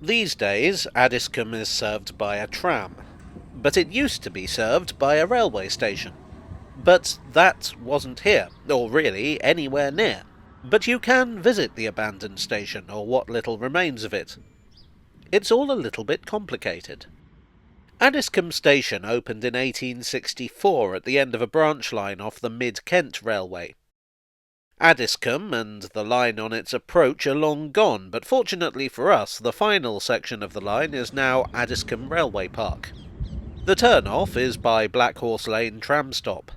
These days, Addiscombe is served by a tram, but it used to be served by a railway station. But that wasn't here, or really anywhere near. But you can visit the abandoned station, or what little remains of it. It's all a little bit complicated. Addiscombe Station opened in 1864 at the end of a branch line off the Mid-Kent Railway. Addiscombe and the line on its approach are long gone, but fortunately for us, the final section of the line is now Addiscombe Railway Park. The turn-off is by Black Horse Lane tram stop.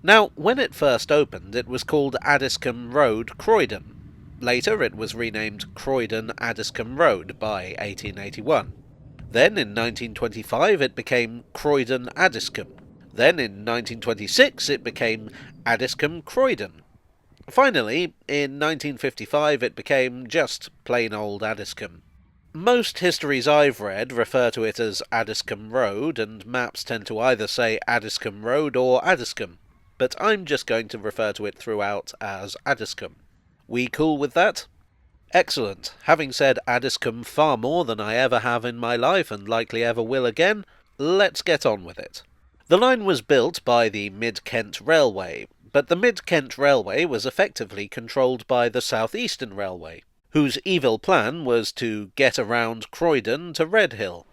Now, when it first opened, it was called Addiscombe Road, Croydon. Later it was renamed Croydon Addiscombe Road by 1881. Then in 1925 it became Croydon Addiscombe. Then in 1926 it became Addiscombe Croydon. Finally, in 1955 it became just plain old Addiscombe. Most histories I've read refer to it as Addiscombe Road, and maps tend to either say Addiscombe Road or Addiscombe, but I'm just going to refer to it throughout as Addiscombe. We cool with that? Excellent. Having said Addiscombe far more than I ever have in my life and likely ever will again, let's get on with it. The line was built by the Mid-Kent Railway, but the Mid-Kent Railway was effectively controlled by the South Eastern Railway, whose evil plan was to get around Croydon to Redhill.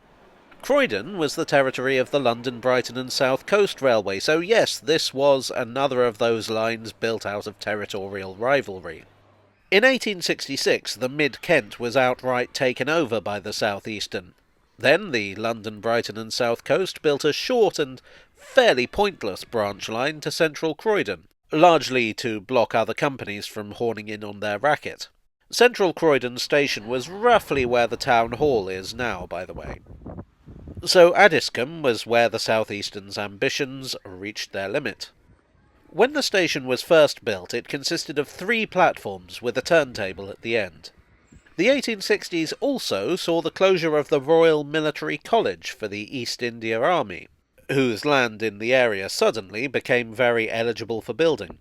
Croydon was the territory of the London, Brighton and South Coast Railway, so yes, this was another of those lines built out of territorial rivalry. In 1866, the Mid-Kent was outright taken over by the South Eastern. Then the London, Brighton and South Coast built a short and fairly pointless branch line to central Croydon, largely to block other companies from horning in on their racket. Central Croydon Station was roughly where the town hall is now, by the way. So Addiscombe was where the South Eastern's ambitions reached their limit. When the station was first built, it consisted of 3 platforms with a turntable at the end. The 1860s also saw the closure of the Royal Military College for the East India Army, whose land in the area suddenly became very eligible for building.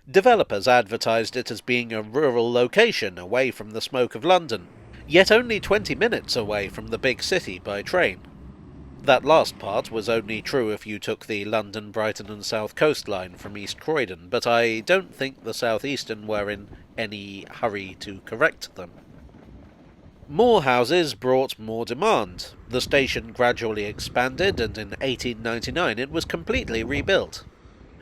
Developers advertised it as being a rural location away from the smoke of London, yet only 20 minutes away from the big city by train. That last part was only true if you took the London, Brighton and South Coast line from East Croydon, but I don't think the South Eastern were in any hurry to correct them. More houses brought more demand. The station gradually expanded, and in 1899 it was completely rebuilt.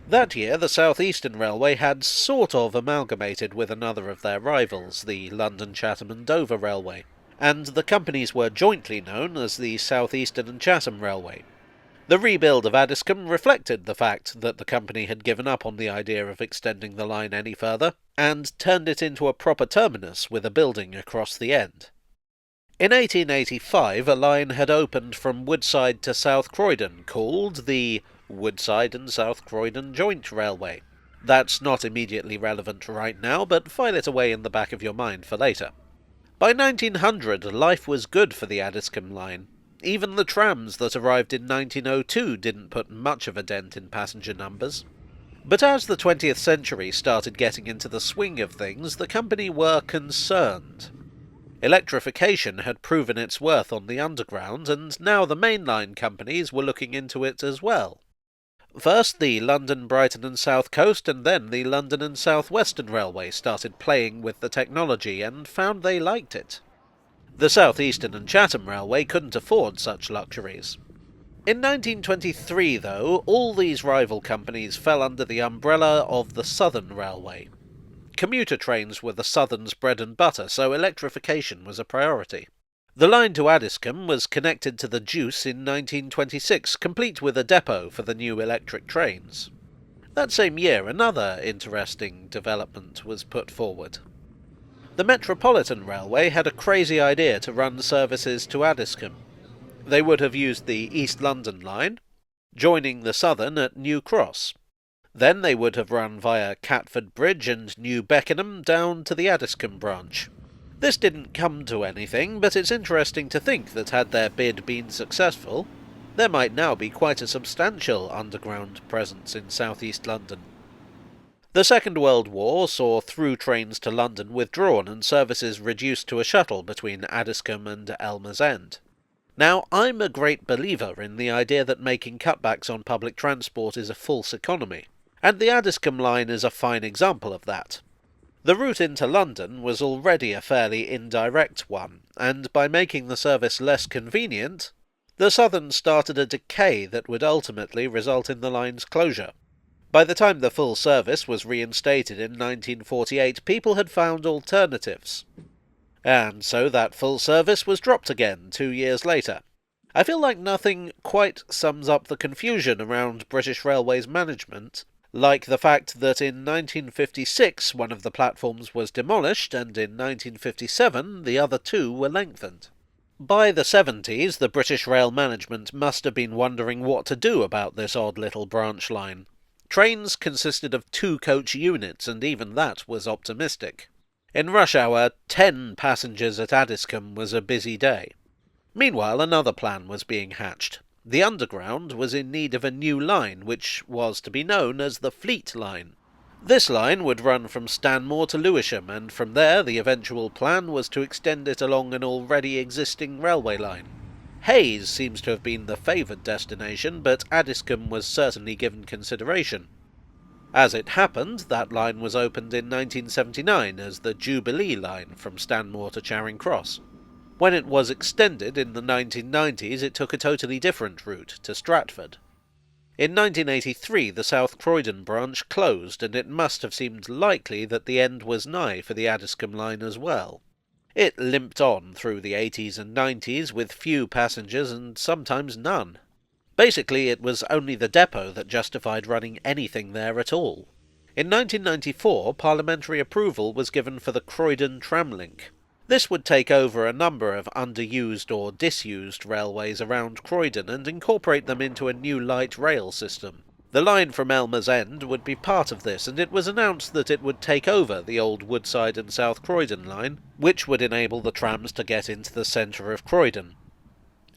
That year the South Eastern Railway had sort of amalgamated with another of their rivals, the London, Chatham and Dover Railway, and the companies were jointly known as the South Eastern and Chatham Railway. The rebuild of Addiscombe reflected the fact that the company had given up on the idea of extending the line any further, and turned it into a proper terminus with a building across the end. In 1885 a line had opened from Woodside to South Croydon, called the Woodside and South Croydon Joint Railway. That's not immediately relevant right now, but file it away in the back of your mind for later. By 1900, life was good for the Addiscombe line. Even the trams that arrived in 1902 didn't put much of a dent in passenger numbers. But as the 20th century started getting into the swing of things, the company were concerned. Electrification had proven its worth on the underground, and now the mainline companies were looking into it as well. First the London, Brighton and South Coast, and then the London and South Western Railway started playing with the technology and found they liked it. The South Eastern and Chatham Railway couldn't afford such luxuries. In 1923, though, all these rival companies fell under the umbrella of the Southern Railway. Commuter trains were the Southern's bread and butter, so electrification was a priority. The line to Addiscombe was connected to the Disused in 1926, complete with a depot for the new electric trains. That same year, another interesting development was put forward. The Metropolitan Railway had a crazy idea to run services to Addiscombe. They would have used the East London line, joining the Southern at New Cross. Then they would have run via Catford Bridge and New Beckenham down to the Addiscombe branch. This didn't come to anything, but it's interesting to think that had their bid been successful, there might now be quite a substantial underground presence in southeast London. The Second World War saw through trains to London withdrawn and services reduced to a shuttle between Addiscombe and Elmer's End. Now, I'm a great believer in the idea that making cutbacks on public transport is a false economy, and the Addiscombe line is a fine example of that. The route into London was already a fairly indirect one, and by making the service less convenient, the Southern started a decay that would ultimately result in the line's closure. By the time the full service was reinstated in 1948, people had found alternatives. And so that full service was dropped again 2 years later. I feel like nothing quite sums up the confusion around British Railways management, like the fact that in 1956 one of the platforms was demolished, and in 1957 the other two were lengthened. By the 70s, the British Rail management must have been wondering what to do about this odd little branch line. Trains consisted of 2-coach units, and even that was optimistic. In rush hour, 10 passengers at Addiscombe was a busy day. Meanwhile, another plan was being hatched. The Underground was in need of a new line, which was to be known as the Fleet Line. This line would run from Stanmore to Lewisham, and from there the eventual plan was to extend it along an already existing railway line. Hayes seems to have been the favoured destination, but Addiscombe was certainly given consideration. As it happened, that line was opened in 1979 as the Jubilee Line from Stanmore to Charing Cross. When it was extended in the 1990s, it took a totally different route to Stratford. In 1983, the South Croydon branch closed, and it must have seemed likely that the end was nigh for the Addiscombe line as well. It limped on through the 80s and 90s with few passengers and sometimes none. Basically, it was only the depot that justified running anything there at all. In 1994, parliamentary approval was given for the Croydon Tramlink. This would take over a number of underused or disused railways around Croydon and incorporate them into a new light rail system. The line from Elmer's End would be part of this, and it was announced that it would take over the old Woodside and South Croydon line, which would enable the trams to get into the centre of Croydon.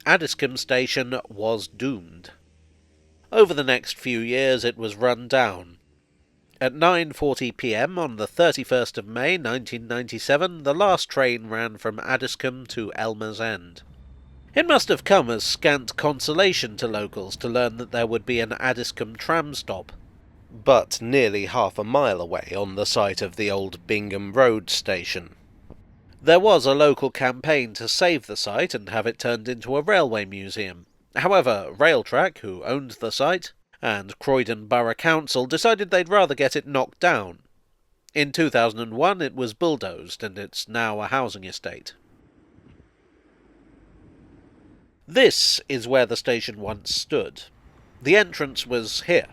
Addiscombe Station was doomed. Over the next few years it was run down. At 9:40 p.m. on the 31st of May 1997, the last train ran from Addiscombe to Elmer's End. It must have come as scant consolation to locals to learn that there would be an Addiscombe tram stop, but nearly half a mile away on the site of the old Bingham Road station. There was a local campaign to save the site and have it turned into a railway museum. However, Railtrack, who owned the site, and Croydon Borough Council decided they'd rather get it knocked down. In 2001 it was bulldozed, and it's now a housing estate. This is where the station once stood. The entrance was here.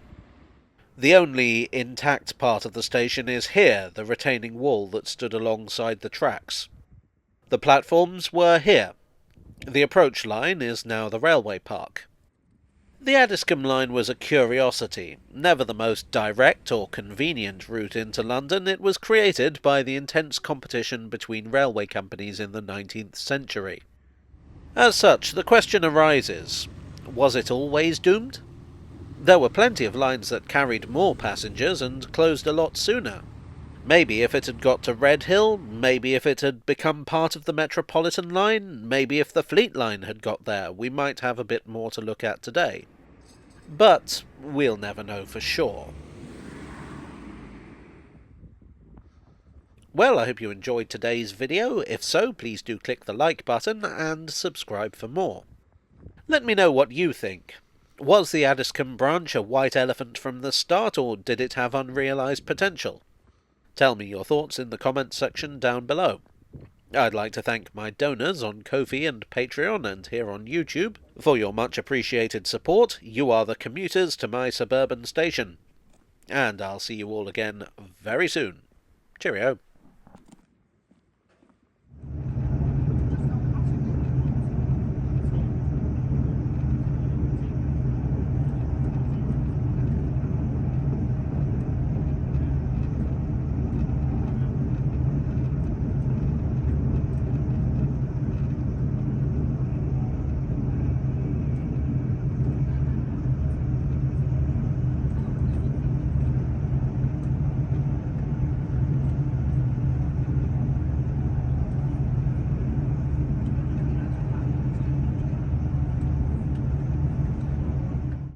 The only intact part of the station is here, the retaining wall that stood alongside the tracks. The platforms were here. The approach line is now the railway park. The Addiscombe line was a curiosity. Never the most direct or convenient route into London, it was created by the intense competition between railway companies in the 19th century. As such, the question arises, was it always doomed? There were plenty of lines that carried more passengers and closed a lot sooner. Maybe if it had got to Redhill, maybe if it had become part of the Metropolitan line, maybe if the Fleet line had got there, we might have a bit more to look at today. But we'll never know for sure. Well, I hope you enjoyed today's video. If so, please do click the like button and subscribe for more. Let me know what you think. Was the Addiscombe branch a white elephant from the start, or did it have unrealised potential? Tell me your thoughts in the comments section down below. I'd like to thank my donors on Ko-fi and Patreon and here on YouTube for your much appreciated support. You are the commuters to my suburban station. And I'll see you all again very soon. Cheerio.